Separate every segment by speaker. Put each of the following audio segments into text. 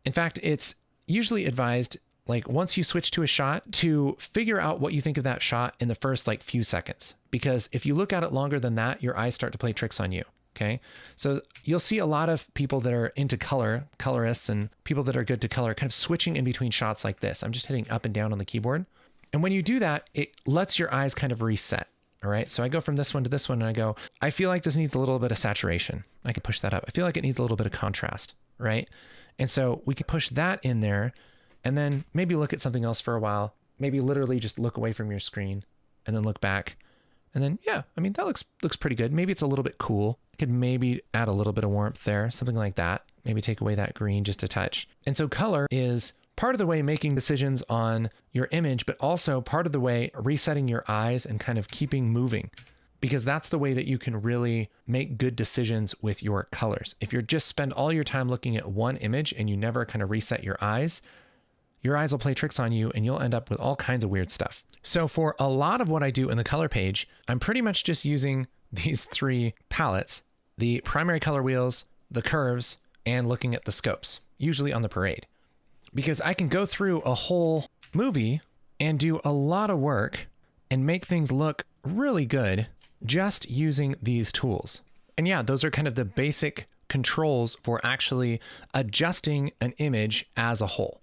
Speaker 1: In fact, it's usually advised, like once you switch to a shot, to figure out what you think of that shot in the first like few seconds. Because if you look at it longer than that, your eyes start to play tricks on you. Okay. So you'll see a lot of people that are into color, colorists, and people that are good to color kind of switching in between shots like this. I'm just hitting up and down on the keyboard. And when you do that, it lets your eyes kind of reset. All right. So I go from this one to this one and I go, I feel like this needs a little bit of saturation. I can push that up. I feel like it needs a little bit of contrast. Right. And so we can push that in there and then maybe look at something else for a while. Maybe literally just look away from your screen and then look back. And then, yeah, I mean, that looks pretty good. Maybe it's a little bit cool. I could maybe add a little bit of warmth there, something like that. Maybe take away that green just a touch. And so color is part of the way making decisions on your image, but also part of the way resetting your eyes and kind of keeping moving, because that's the way that you can really make good decisions with your colors. If you just spend all your time looking at one image and you never kind of reset your eyes will play tricks on you and you'll end up with all kinds of weird stuff. So for a lot of what I do in the color page, I'm pretty much just using these three palettes: the primary color wheels, the curves, and looking at the scopes, usually on the parade. Because I can go through a whole movie and do a lot of work and make things look really good just using these tools. And yeah, those are kind of the basic controls for actually adjusting an image as a whole.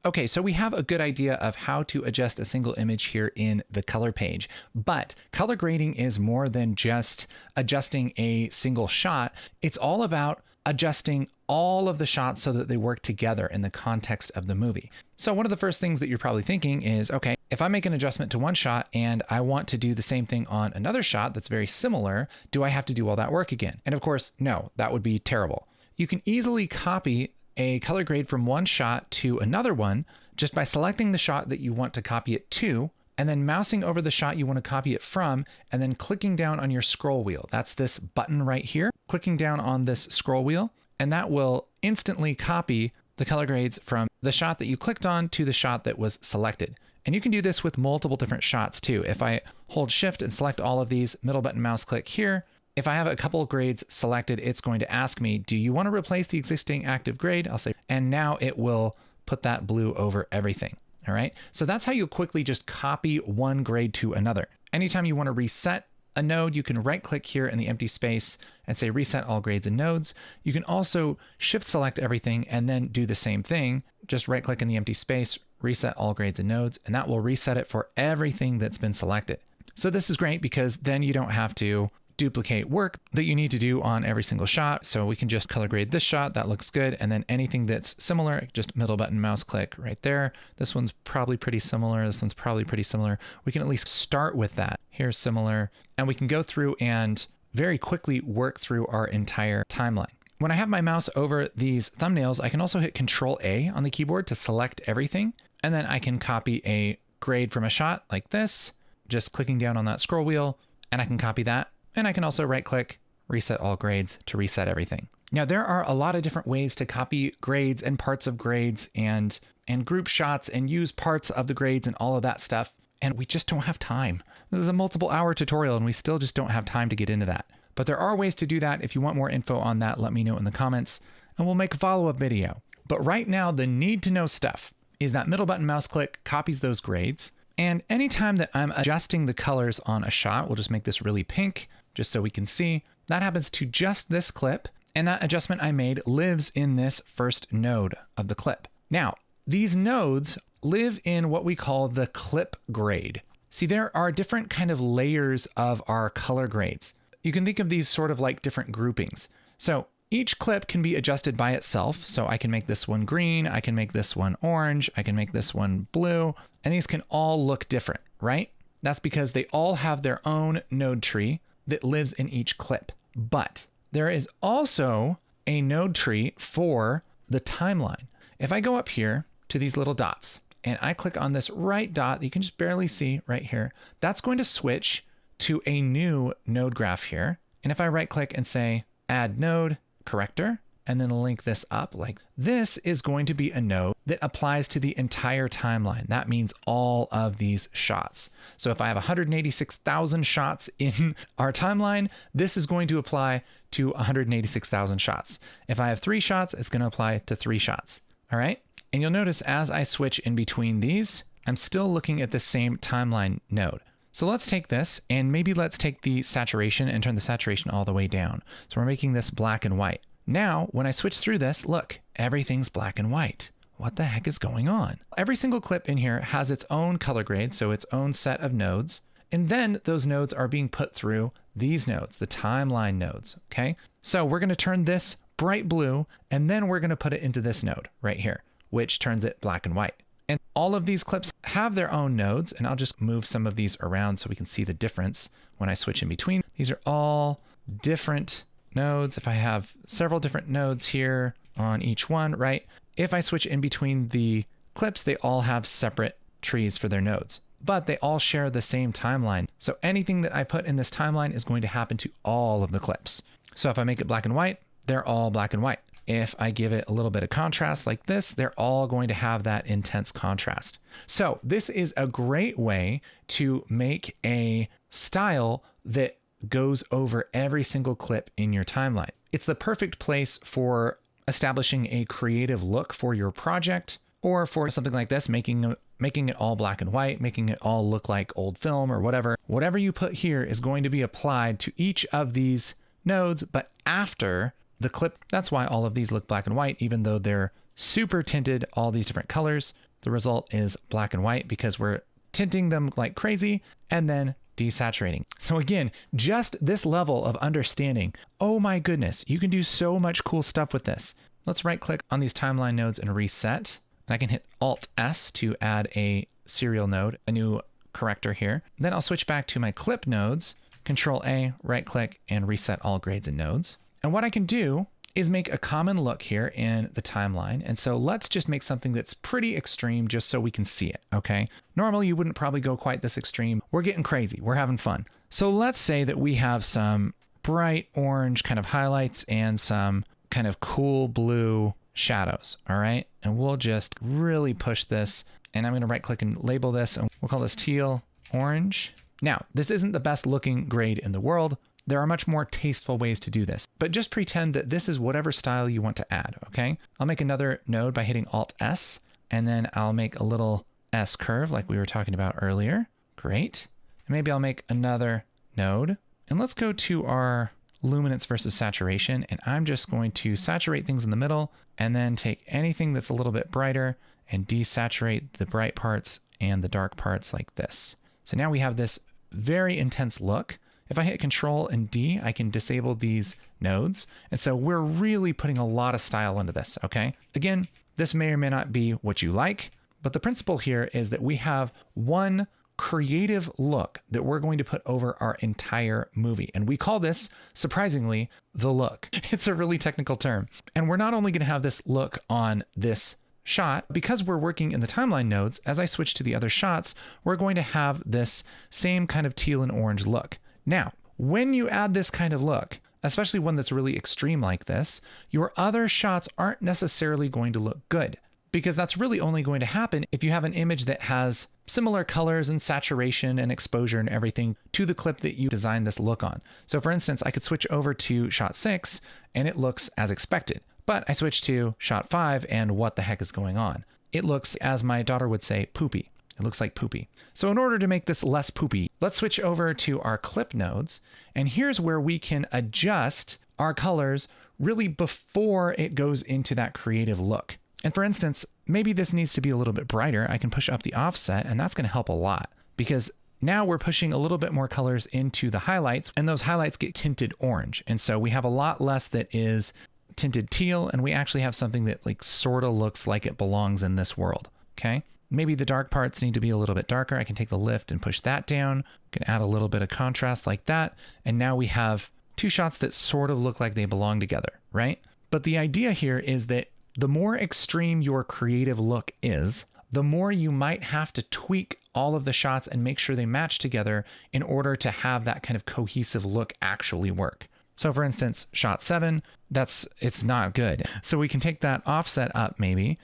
Speaker 1: Okay, so we have a good idea of how to adjust a single image here in the color page, but color grading is more than just adjusting a single shot. It's all about adjusting all of the shots so that they work together in the context of the movie. So one of the first things that you're probably thinking is, okay, if I make an adjustment to one shot and I want to do the same thing on another shot that's very similar, do I have to do all that work again? And of course, no, that would be terrible. You can easily copy a color grade from one shot to another one just by selecting the shot that you want to copy it to, and then mousing over the shot you want to copy it from, and then clicking down on your scroll wheel. That's this button right here. Clicking down on this scroll wheel, and that will instantly copy the color grades from the shot that you clicked on to the shot that was selected. And you can do this with multiple different shots too. If I hold Shift and select all of these, middle button mouse click here, if I have a couple of grades selected, it's going to ask me, do you want to replace the existing active grade? I'll say, and now it will put that blue over everything. All right. So that's how you quickly just copy one grade to another. Anytime you want to reset a node, you can right click here in the empty space and say reset all grades and nodes. You can also shift select everything and then do the same thing. Just right click in the empty space, reset all grades and nodes, and that will reset it for everything that's been selected. So this is great because then you don't have to duplicate work that you need to do on every single shot. So we can just color grade this shot, that looks good. And then anything that's similar, just middle button mouse click right there. This one's probably pretty similar. This one's probably pretty similar. We can at least start with that. Here's similar. And we can go through and very quickly work through our entire timeline. When I have my mouse over these thumbnails, I can also hit Control A on the keyboard to select everything. And then I can copy a grade from a shot like this, just clicking down on that scroll wheel, and I can copy that. And I can also right click, reset all grades to reset everything. Now there are a lot of different ways to copy grades and parts of grades and group shots and use parts of the grades and all of that stuff. And we just don't have time. This is a multiple hour tutorial and we still just don't have time to get into that. But there are ways to do that. If you want more info on that, let me know in the comments and we'll make a follow-up video. But right now, the need to know stuff is that middle button mouse click copies those grades. And anytime that I'm adjusting the colors on a shot, we'll just make this really pink, just so we can see. That happens to just this clip, and that adjustment I made lives in this first node of the clip. Now, these nodes live in what we call the clip grade. See, there are different kind of layers of our color grades. You can think of these sort of like different groupings. So each clip can be adjusted by itself. So I can make this one green, I can make this one orange, I can make this one blue, and these can all look different, right? That's because they all have their own node tree that lives in each clip. But there is also a node tree for the timeline. If I go up here to these little dots and I click on this right dot that you can just barely see right here, that's going to switch to a new node graph here. And if I right click and say add node corrector, and then link this up, like this is going to be a node that applies to the entire timeline. That means all of these shots. So if I have 186,000 shots in our timeline, this is going to apply to 186,000 shots. If I have 3 shots, it's going to apply to 3 shots. All right. And you'll notice as I switch in between these, I'm still looking at the same timeline node. So let's take this and maybe let's take the saturation and turn the saturation all the way down. So we're making this black and white. Now, when I switch through this, look, everything's black and white. What the heck is going on? Every single clip in here has its own color grade, so its own set of nodes. And then those nodes are being put through these nodes, the timeline nodes, okay? So we're gonna turn this bright blue, and then we're gonna put it into this node right here, which turns it black and white. And all of these clips have their own nodes, and I'll just move some of these around so we can see the difference when I switch in between. These are all different nodes. If I have several different nodes here on each one, right? If I switch in between the clips, they all have separate trees for their nodes, but they all share the same timeline. So anything that I put in this timeline is going to happen to all of the clips. So if I make it black and white, they're all black and white. If I give it a little bit of contrast like this, they're all going to have that intense contrast. So this is a great way to make a style that goes over every single clip in your timeline. It's the perfect place for establishing a creative look for your project, or for something like this, making it all black and white, making it all look like old film or whatever. Whatever you put here is going to be applied to each of these nodes, but after the clip. That's why all of these look black and white, even though they're super tinted, all these different colors. The result is black and white because we're tinting them like crazy and then desaturating. So again, just this level of understanding, oh my goodness, you can do so much cool stuff with this. Let's right click on these timeline nodes and reset. And I can hit Alt S to add a serial node, a new corrector here. Then I'll switch back to my clip nodes, Control A, right click and reset all grades and nodes. And what I can do is make a common look here in the timeline. And so let's just make something that's pretty extreme just so we can see it, okay? Normally you wouldn't probably go quite this extreme. We're getting crazy, we're having fun. So let's say that we have some bright orange kind of highlights and some kind of cool blue shadows, all right? And we'll just really push this. And I'm gonna right click and label this, and we'll call this teal orange. Now, this isn't the best looking grade in the world. There are much more tasteful ways to do this, but just pretend that this is whatever style you want to add, okay? I'll make another node by hitting Alt S, and then I'll make a little S curve like we were talking about earlier. Great. And maybe I'll make another node, and let's go to our luminance versus saturation, and I'm just going to saturate things in the middle, and then take anything that's a little bit brighter and desaturate the bright parts and the dark parts like this. So now we have this very intense look. If I hit Control and D, I can disable these nodes. And so we're really putting a lot of style into this, okay? Again, this may or may not be what you like, but the principle here is that we have one creative look that we're going to put over our entire movie. And we call this, surprisingly, the look. It's a really technical term. And we're not only going to have this look on this shot, because we're working in the timeline nodes, as I switch to the other shots, we're going to have this same kind of teal and orange look. Now, when you add this kind of look, especially one that's really extreme like this, your other shots aren't necessarily going to look good, because that's really only going to happen if you have an image that has similar colors and saturation and exposure and everything to the clip that you designed this look on. So for instance, I could switch over to shot 6 and it looks as expected, but I switch to shot 5 and what the heck is going on? It looks, as my daughter would say, poopy. It looks like poopy. So in order to make this less poopy, let's switch over to our clip nodes. And here's where we can adjust our colors really before it goes into that creative look. And for instance, maybe this needs to be a little bit brighter. I can push up the offset, and that's gonna help a lot, because now we're pushing a little bit more colors into the highlights, and those highlights get tinted orange. And so we have a lot less that is tinted teal, and we actually have something that like sort of looks like it belongs in this world, okay? Maybe the dark parts need to be a little bit darker. I can take the lift and push that down. Can add a little bit of contrast like that. And now we have two shots that sort of look like they belong together, right? But the idea here is that the more extreme your creative look is, the more you might have to tweak all of the shots and make sure they match together in order to have that kind of cohesive look actually work. So for instance, shot 7, it's not good. So we can take that offset up maybe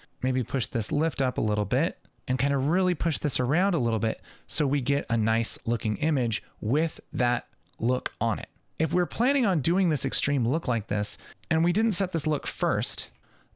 Speaker 1: push this lift up a little bit, and kind of really push this around a little bit so we get a nice looking image with that look on it. If we're planning on doing this extreme look like this, and we didn't set this look first,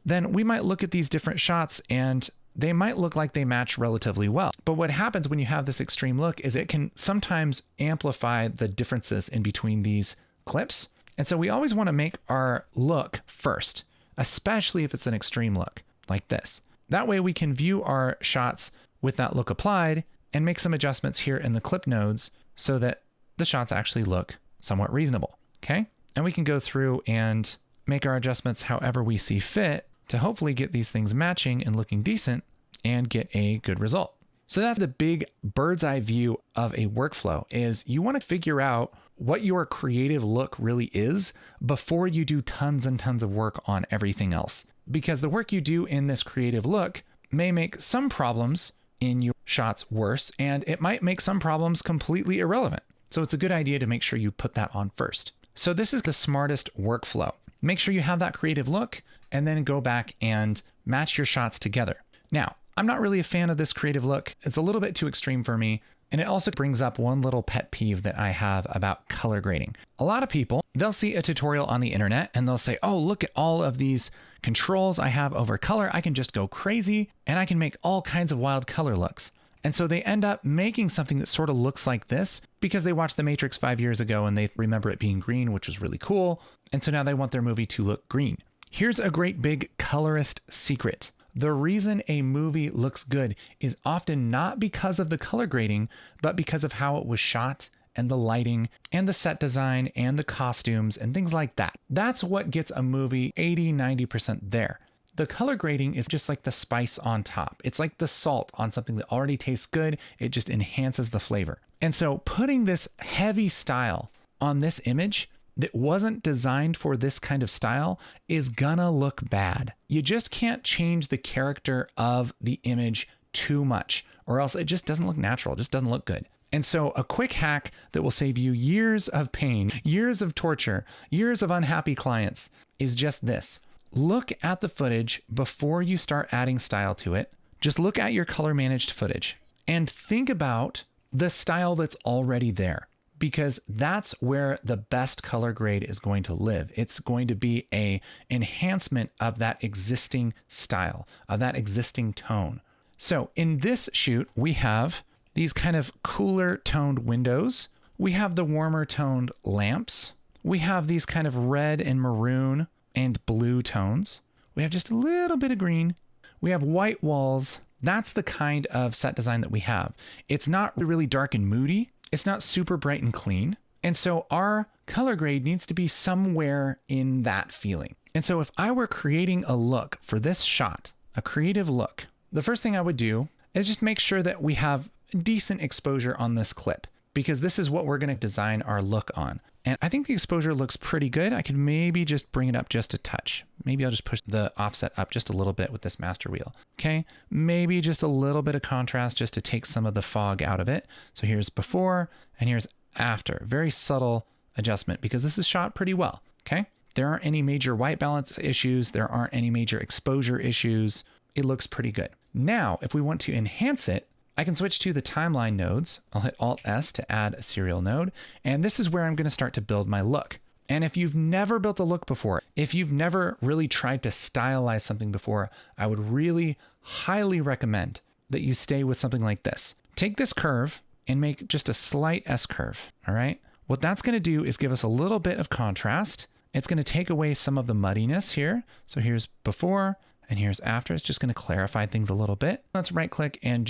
Speaker 1: then we might look at these different shots and they might look like they match relatively well. But what happens when you have this extreme look is it can sometimes amplify the differences in between these clips. And so we always want to make our look first, especially if it's an extreme look like this. That way we can view our shots with that look applied and make some adjustments here in the clip nodes so that the shots actually look somewhat reasonable, okay? And we can go through and make our adjustments however we see fit to hopefully get these things matching and looking decent and get a good result. So that's the big bird's eye view of a workflow, is you want to figure out what your creative look really is before you do tons and tons of work on everything else. Because the work you do in this creative look may make some problems in your shots worse, and it might make some problems completely irrelevant. So it's a good idea to make sure you put that on first. So this is the smartest workflow. Make sure you have that creative look and then go back and match your shots together. Now, I'm not really a fan of this creative look. It's a little bit too extreme for me. And it also brings up one little pet peeve that I have about color grading. A lot of people, they'll see a tutorial on the internet and they'll say, oh, look at all of these controls I have over color. I can just go crazy and I can make all kinds of wild color looks. And so they end up making something that sort of looks like this because they watched The Matrix 5 years ago and they remember it being green, which was really cool. And so now they want their movie to look green. Here's a great big colorist secret. The reason a movie looks good is often not because of the color grading, but because of how it was shot and the lighting and the set design and the costumes and things like that. That's what gets a movie 80-90% there. The color grading is just like the spice on top. It's like the salt on something that already tastes good. It just enhances the flavor. And so putting this heavy style on this image that wasn't designed for this kind of style is gonna look bad. You just can't change the character of the image too much, or else it just doesn't look natural. It just doesn't look good. And so a quick hack that will save you years of pain, years of torture, years of unhappy clients is just this. Look at the footage before you start adding style to it. Just look at your color managed footage and think about the style that's already there, because that's where the best color grade is going to live. It's going to be an enhancement of that existing style, of that existing tone. So in this shoot, we have these kind of cooler toned windows. We have the warmer toned lamps. We have these kind of red and maroon and blue tones. We have just a little bit of green. We have white walls. That's the kind of set design that we have. It's not really dark and moody. It's not super bright and clean. And so our color grade needs to be somewhere in that feeling. And so if I were creating a look for this shot, a creative look, the first thing I would do is just make sure that we have decent exposure on this clip, because this is what we're going to design our look on. And I think the exposure looks pretty good. I could maybe just bring it up just a touch. Maybe I'll just push the offset up just a little bit with this master wheel. Okay, maybe just a little bit of contrast just to take some of the fog out of it. So here's before and here's after. Very subtle adjustment because this is shot pretty well. Okay, there aren't any major white balance issues. There aren't any major exposure issues. It looks pretty good. Now, if we want to enhance it, I can switch to the timeline nodes. I'll hit Alt-S to add a serial node. And this is where I'm going to start to build my look. And if you've never built a look before, if you've never really tried to stylize something before, I would really highly recommend that you stay with something like this. Take this curve and make just a slight S curve. All right. What that's going to do is give us a little bit of contrast. It's going to take away some of the muddiness here. So here's before and here's after. It's just going to clarify things a little bit. Let's right click and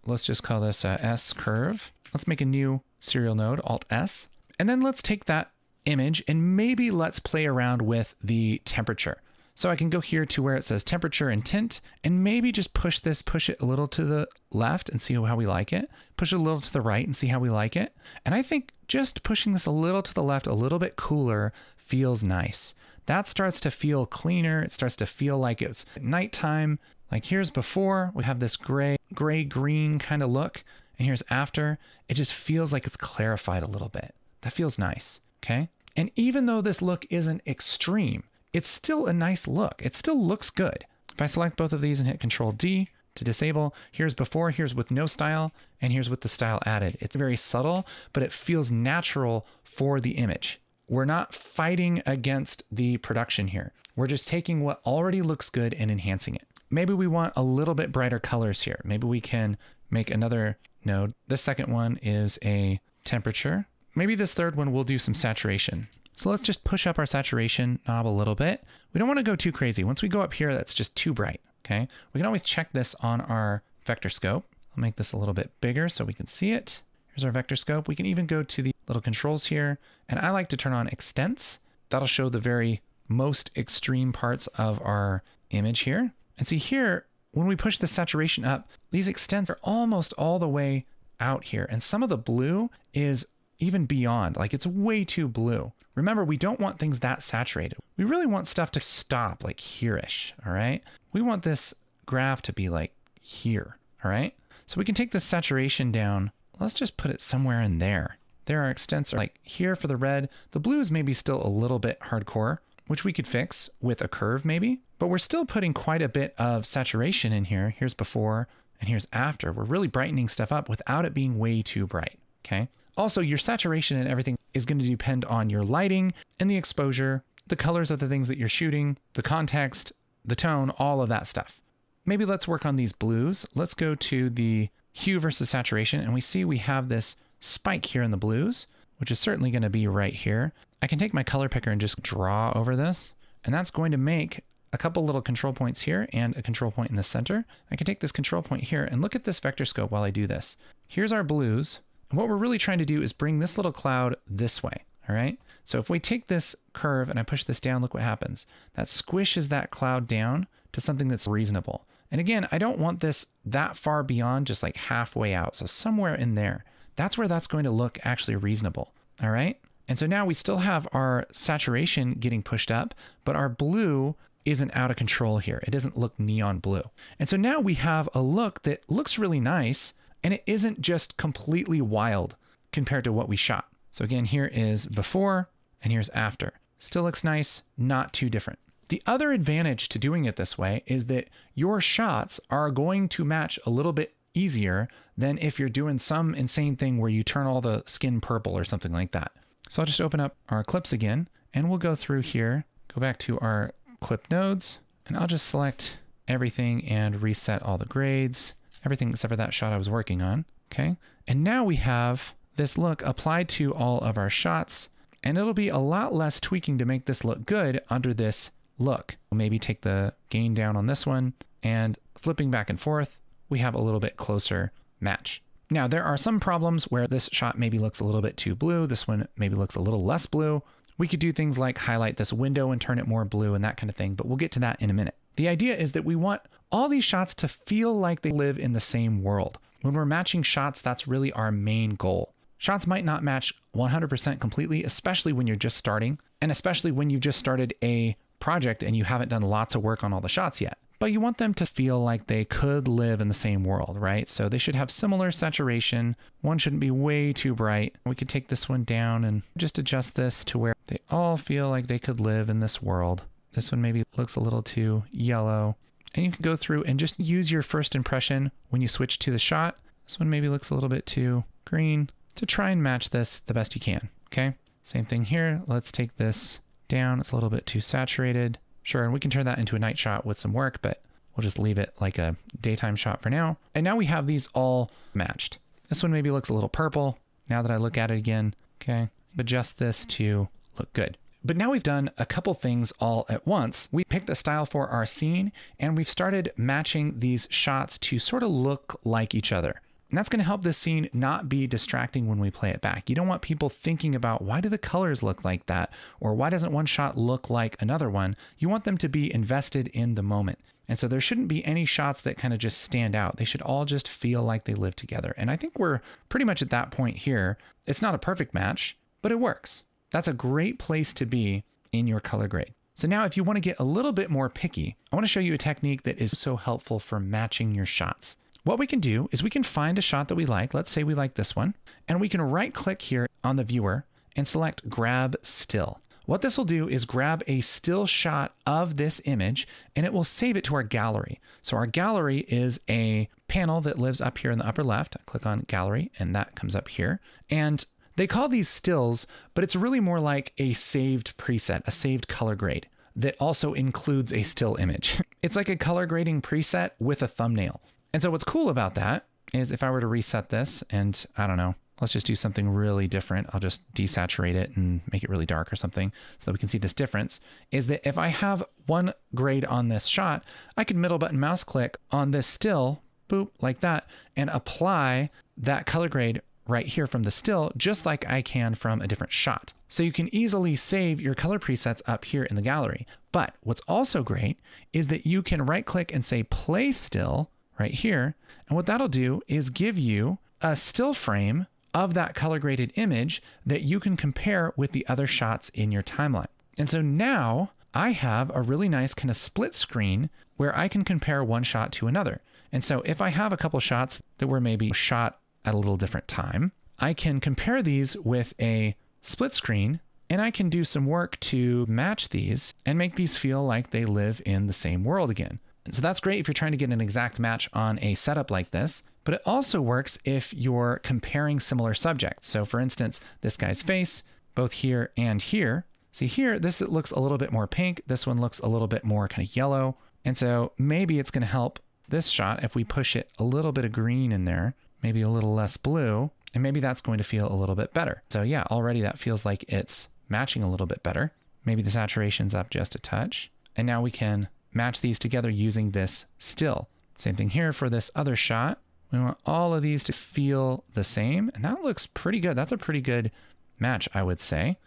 Speaker 1: let's just call this a S curve. Let's make a new serial node, Alt S. And then let's take that image and maybe let's play around with the temperature. So I can go here to where it says temperature and tint and maybe just push it a little to the left and see how we like it. Push it a little to the right and see how we like it. And I think just pushing this a little to the left, a little bit cooler feels nice. That starts to feel cleaner. It starts to feel like it's nighttime. Like here's before, we have this gray-green kind of look, and here's after. It just feels like it's clarified a little bit. That feels nice, okay? And even though this look isn't extreme, it's still a nice look. It still looks good. If I select both of these and hit Control D to disable, here's before, here's with no style, and here's with the style added. It's very subtle, but it feels natural for the image. we're not fighting against the production here. We're just taking what already looks good and enhancing it. Maybe we want a little bit brighter colors here. Maybe we can make another node. This second one is a temperature. Maybe this third one will do some saturation. So let's just push up our saturation knob a little bit. We don't want to go too crazy. Once we go up here, that's just too bright, okay? We can always check this on our vector scope. I'll make this a little bit bigger so we can see it. Here's our vector scope. We can even go to the little controls here, and I like to turn on extents. That'll show the very most extreme parts of our image here. And see here, when we push the saturation up, these extents are almost all the way out here. And some of the blue is even beyond, like it's way too blue. Remember, we don't want things that saturated. We really want stuff to stop like here-ish, all right? We want this graph to be like here, all right? So we can take the saturation down. Let's just put it somewhere in there. There are extents are like here for the red. The blue is maybe still a little bit hardcore, which we could fix with a curve maybe, but we're still putting quite a bit of saturation in here. Here's before and here's after. We're really brightening stuff up without it being way too bright, okay? Also, your saturation and everything is going to depend on your lighting and the exposure, the colors of the things that you're shooting, the context, the tone, all of that stuff. Maybe let's work on these blues. Let's go to the hue versus saturation, and we see we have this spike here in the blues, which is certainly going to be right here. I can take my color picker and just draw over this, and that's going to make a couple little control points here and a control point in the center. I can take this control point here and look at this vector scope while I do this. Here's our blues. And what we're really trying to do is bring this little cloud this way, all right? So if we take this curve and I push this down, look what happens. That squishes that cloud down to something that's reasonable. And again, I don't want this that far beyond, just like halfway out. So somewhere in there, that's where that's going to look actually reasonable, all right? And so now we still have our saturation getting pushed up, but our blue isn't out of control here. It doesn't look neon blue. And so now we have a look that looks really nice, and it isn't just completely wild compared to what we shot. So again, here is before and here's after. Still looks nice, not too different. The other advantage to doing it this way is that your shots are going to match a little bit easier than if you're doing some insane thing where you turn all the skin purple or something like that. So I'll just open up our clips again, and we'll go through here, go back to our clip nodes, and I'll just select everything and reset all the grades. Everything except for that shot I was working on, okay? And now we have this look applied to all of our shots, and it'll be a lot less tweaking to make this look good under this look. We'll maybe take the gain down on this one, and flipping back and forth, we have a little bit closer match. Now, there are some problems where this shot maybe looks a little bit too blue. This one maybe looks a little less blue. We could do things like highlight this window and turn it more blue and that kind of thing, but we'll get to that in a minute. The idea is that we want all these shots to feel like they live in the same world. When we're matching shots, that's really our main goal. Shots might not match 100% completely, especially when you're just starting, and especially when you've just started a project and you haven't done lots of work on all the shots yet. But you want them to feel like they could live in the same world, right? So they should have similar saturation. One shouldn't be way too bright. We could take this one down and just adjust this to where they all feel like they could live in this world. This one maybe looks a little too yellow. And you can go through and just use your first impression when you switch to the shot. This one maybe looks a little bit too green, to try and match this the best you can, okay? Same thing here. Let's take this down. It's a little bit too saturated. Sure, and we can turn that into a night shot with some work, but we'll just leave it like a daytime shot for now. And now we have these all matched. This one maybe looks a little purple. Now that I look at it again, okay, adjust this to look good. But now we've done a couple things all at once. We picked a style for our scene, and we've started matching these shots to sort of look like each other. And that's going to help this scene not be distracting when we play it back. You don't want people thinking about, why do the colors look like that? Or why doesn't one shot look like another one? You want them to be invested in the moment. And so there shouldn't be any shots that kind of just stand out. They should all just feel like they live together. And I think we're pretty much at that point here. It's not a perfect match, but it works. That's a great place to be in your color grade. So now if you want to get a little bit more picky, I want to show you a technique that is so helpful for matching your shots. What we can do is we can find a shot that we like. Let's say we like this one, and we can right click here on the viewer and select grab still. What this will do is grab a still shot of this image, and it will save it to our gallery. So our gallery is a panel that lives up here in the upper left. I click on gallery and that comes up here. And They call these stills, but it's really more like a saved preset, a saved color grade that also includes a still image. It's like a color grading preset with a thumbnail. And so what's cool about that is if I were to reset this and I don't know, let's just do something really different. I'll just desaturate it and make it really dark or something so that we can see this difference, is that if I have one grade on this shot, I can middle button mouse click on this still, boop, like that, and apply that color grade right here from the still, just like I can from a different shot. So you can easily save your color presets up here in the gallery. But what's also great is that you can right click and say play still right here. And what that'll do is give you a still frame of that color graded image that you can compare with the other shots in your timeline. And so now I have a really nice kind of split screen where I can compare one shot to another. And so if I have a couple shots that were maybe shot at a little different time, I can compare these with a split screen and I can do some work to match these and make these feel like they live in the same world again. And so that's great if you're trying to get an exact match on a setup like this, but it also works if you're comparing similar subjects. So for instance, this guy's face, both here and here. See here, this looks a little bit more pink. This one looks a little bit more kind of yellow. And so maybe it's going to help this shot if we push it a little bit of green in there, maybe a little less blue, and maybe that's going to feel a little bit better. So yeah, already that feels like it's matching a little bit better. Maybe the saturation's up just a touch. And now we can match these together using this still. Same thing here for this other shot. We want all of these to feel the same, and that looks pretty good. That's a pretty good match, I would say.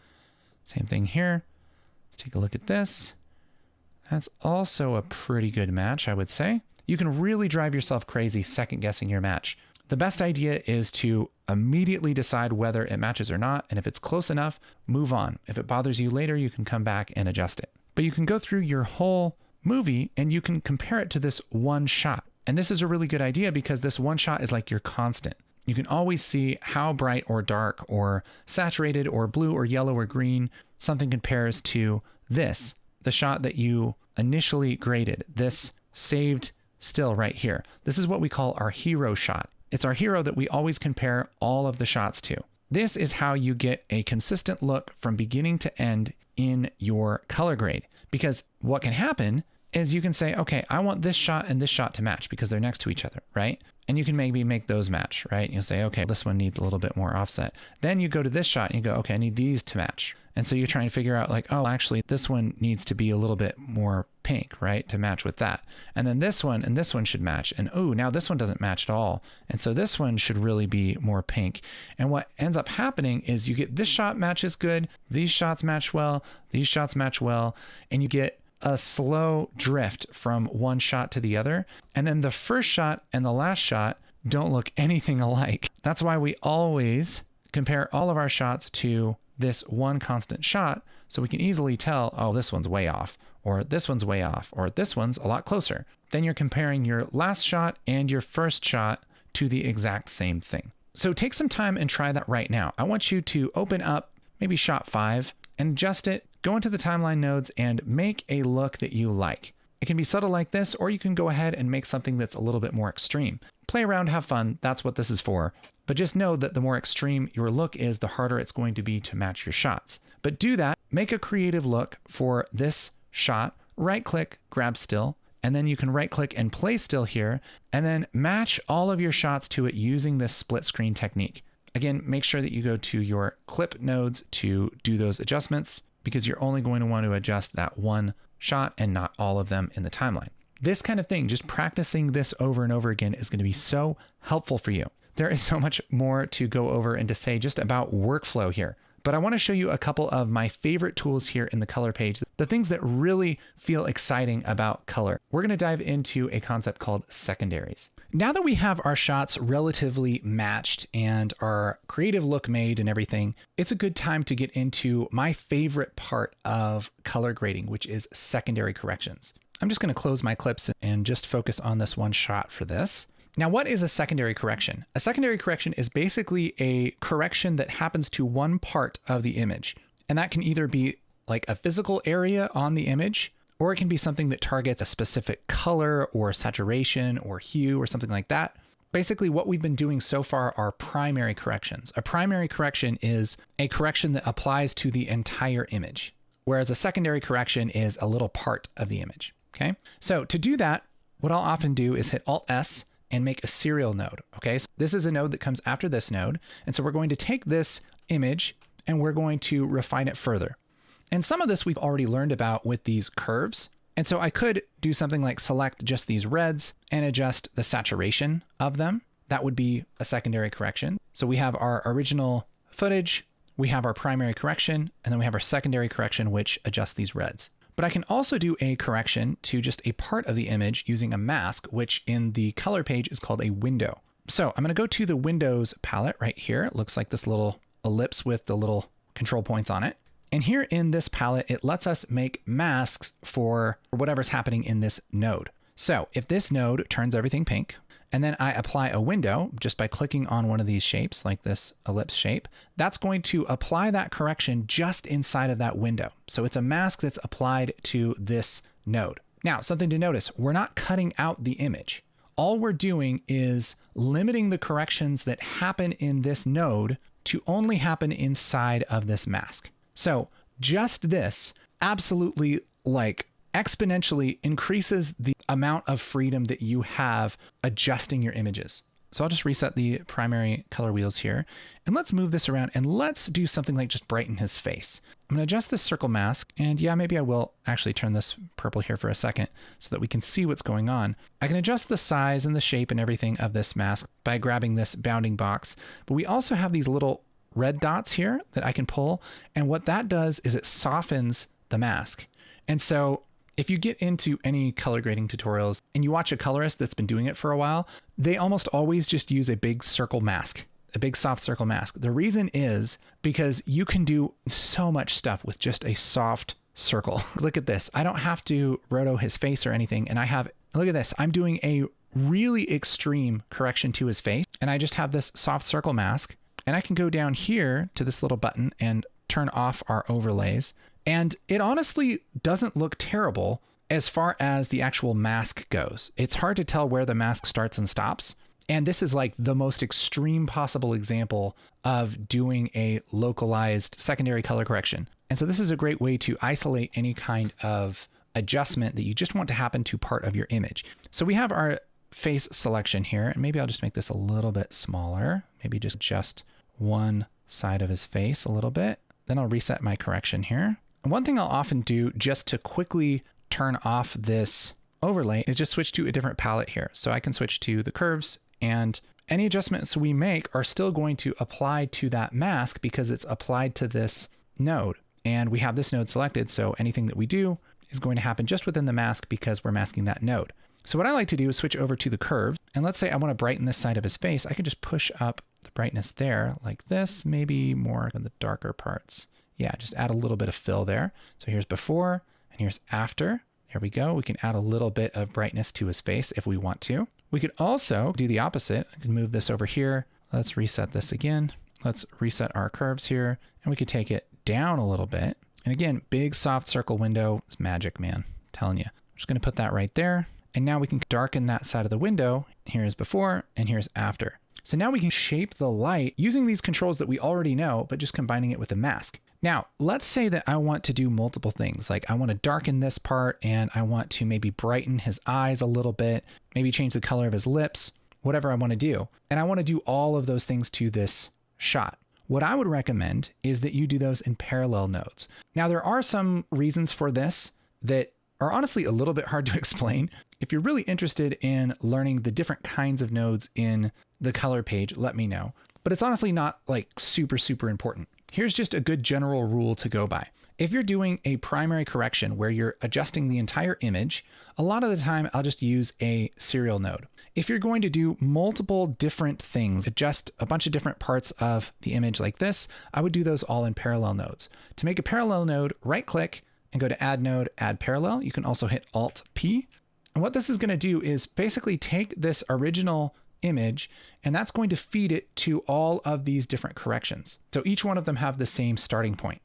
Speaker 1: Same thing here. Let's take a look at this. That's also a pretty good match, I would say. You can really drive yourself crazy second guessing your match. The best idea is to immediately decide whether it matches or not, and if it's close enough, move on. If it bothers you later, you can come back and adjust it. But you can go through your whole movie and you can compare it to this one shot. And this is a really good idea because this one shot is like your constant. You can always see how bright or dark or saturated or blue or yellow or green something compares to this, the shot that you initially graded, this saved still right here. This is what we call our hero shot. It's our hero that we always compare all of the shots to. This is how you get a consistent look from beginning to end in your color grade. Because what can happen is you can say, okay, I want this shot and this shot to match because they're next to each other, right? And you can maybe make those match, right? You'll say, okay, this one needs a little bit more offset. Then you go to this shot and you go, okay, I need these to match. And so you're trying to figure out like, oh, actually this one needs to be a little bit more pink, right? To match with that. And then this one and this one should match. And oh, now this one doesn't match at all. And so this one should really be more pink. And what ends up happening is you get this shot matches good. These shots match well. These shots match well. And you get a slow drift from one shot to the other. And then the first shot and the last shot don't look anything alike. That's why we always compare all of our shots to this one constant shot so we can easily tell, oh, this one's way off, or this one's way off, or this one's a lot closer. Then you're comparing your last shot and your first shot to the exact same thing. So take some time and try that right now. I want you to open up maybe shot 5 and adjust it. Go into the timeline nodes and make a look that you like. It can be subtle like this, or you can go ahead and make something that's a little bit more extreme. Play around, have fun. That's what this is for. But just know that the more extreme your look is, the harder it's going to be to match your shots. But do that. Make a creative look for this shot. Right click, grab still, and then you can right click and play still here, and then match all of your shots to it using this split screen technique. Again, make sure that you go to your clip nodes to do those adjustments, because you're only going to want to adjust that one shot and not all of them in the timeline. This kind of thing, just practicing this over and over again, is going to be so helpful for you. There is so much more to go over and to say just about workflow here. But I want to show you a couple of my favorite tools here in the color page, the things that really feel exciting about color. We're going to dive into a concept called secondaries. Now that we have our shots relatively matched and our creative look made and everything, it's a good time to get into my favorite part of color grading, which is secondary corrections. I'm just going to close my clips and just focus on this one shot for this. Now, what is a secondary correction? A secondary correction is basically a correction that happens to one part of the image. And that can either be like a physical area on the image, or it can be something that targets a specific color or saturation or hue or something like that. Basically, what we've been doing so far are primary corrections. A primary correction is a correction that applies to the entire image, whereas a secondary correction is a little part of the image. Okay, so to do that, what I'll often do is hit Alt-S and make a serial node. Okay, so this is a node that comes after this node. And so we're going to take this image and we're going to refine it further. And some of this we've already learned about with these curves. And so I could do something like select just these reds and adjust the saturation of them. That would be a secondary correction. So we have our original footage, we have our primary correction, and then we have our secondary correction, which adjusts these reds. But I can also do a correction to just a part of the image using a mask, which in the color page is called a window. So I'm going to go to the Windows palette right here. It looks like this little ellipse with the little control points on it. And here in this palette, it lets us make masks for whatever's happening in this node. So if this node turns everything pink, and then I apply a window just by clicking on one of these shapes, like this ellipse shape, that's going to apply that correction just inside of that window. So it's a mask that's applied to this node. Now, something to notice, we're not cutting out the image. All we're doing is limiting the corrections that happen in this node to only happen inside of this mask. So just this absolutely like exponentially increases the amount of freedom that you have adjusting your images. So I'll just reset the primary color wheels here and let's move this around and let's do something like just brighten his face. I'm going to adjust this circle mask and yeah, maybe I will actually turn this purple here for a second so that we can see what's going on. I can adjust the size and the shape and everything of this mask by grabbing this bounding box, but we also have these little red dots here that I can pull. And what that does is it softens the mask. And so if you get into any color grading tutorials and you watch a colorist that's been doing it for a while, they almost always just use a big circle mask, a big soft circle mask. The reason is because you can do so much stuff with just a soft circle. Look at this. I don't have to roto his face or anything. And I have, look at this. I'm doing a really extreme correction to his face. And I just have this soft circle mask. And I can go down here to this little button and turn off our overlays. And it honestly doesn't look terrible as far as the actual mask goes. It's hard to tell where the mask starts and stops. And this is like the most extreme possible example of doing a localized secondary color correction. And so this is a great way to isolate any kind of adjustment that you just want to happen to part of your image. So we have our face selection here, and maybe I'll just make this a little bit smaller, maybe just adjust one side of his face a little bit. Then I'll reset my correction here. And one thing I'll often do just to quickly turn off this overlay is just switch to a different palette here. So I can switch to the curves, and any adjustments we make are still going to apply to that mask because it's applied to this node. And we have this node selected, so anything that we do is going to happen just within the mask because we're masking that node. So what I like to do is switch over to the curve. And let's say I want to brighten this side of his face. I can just push up the brightness there like this, maybe more in the darker parts. Yeah, just add a little bit of fill there. So here's before and here's after. There we go. We can add a little bit of brightness to his face if we want to. We could also do the opposite. I can move this over here. Let's reset this again. Let's reset our curves here, and we could take it down a little bit. And again, big soft circle window. It's magic, man. I'm telling you. I'm just going to put that right there. And now we can darken that side of the window. Here's before and here's after. So now we can shape the light using these controls that we already know, but just combining it with a mask. Now, let's say that I want to do multiple things. Like I want to darken this part and I want to maybe brighten his eyes a little bit, maybe change the color of his lips, whatever I want to do. And I want to do all of those things to this shot. What I would recommend is that you do those in parallel nodes. Now, there are some reasons for this that are honestly a little bit hard to explain. If you're really interested in learning the different kinds of nodes in the color page, let me know. But it's honestly not like super important. Here's just a good general rule to go by. If you're doing a primary correction where you're adjusting the entire image, a lot of the time I'll just use a serial node. If you're going to do multiple different things, adjust a bunch of different parts of the image like this, I would do those all in parallel nodes. To make a parallel node, right click and go to add node, add parallel. You can also hit Alt P. And what this is going to do is basically take this original image, and that's going to feed it to all of these different corrections. So each one of them have the same starting point.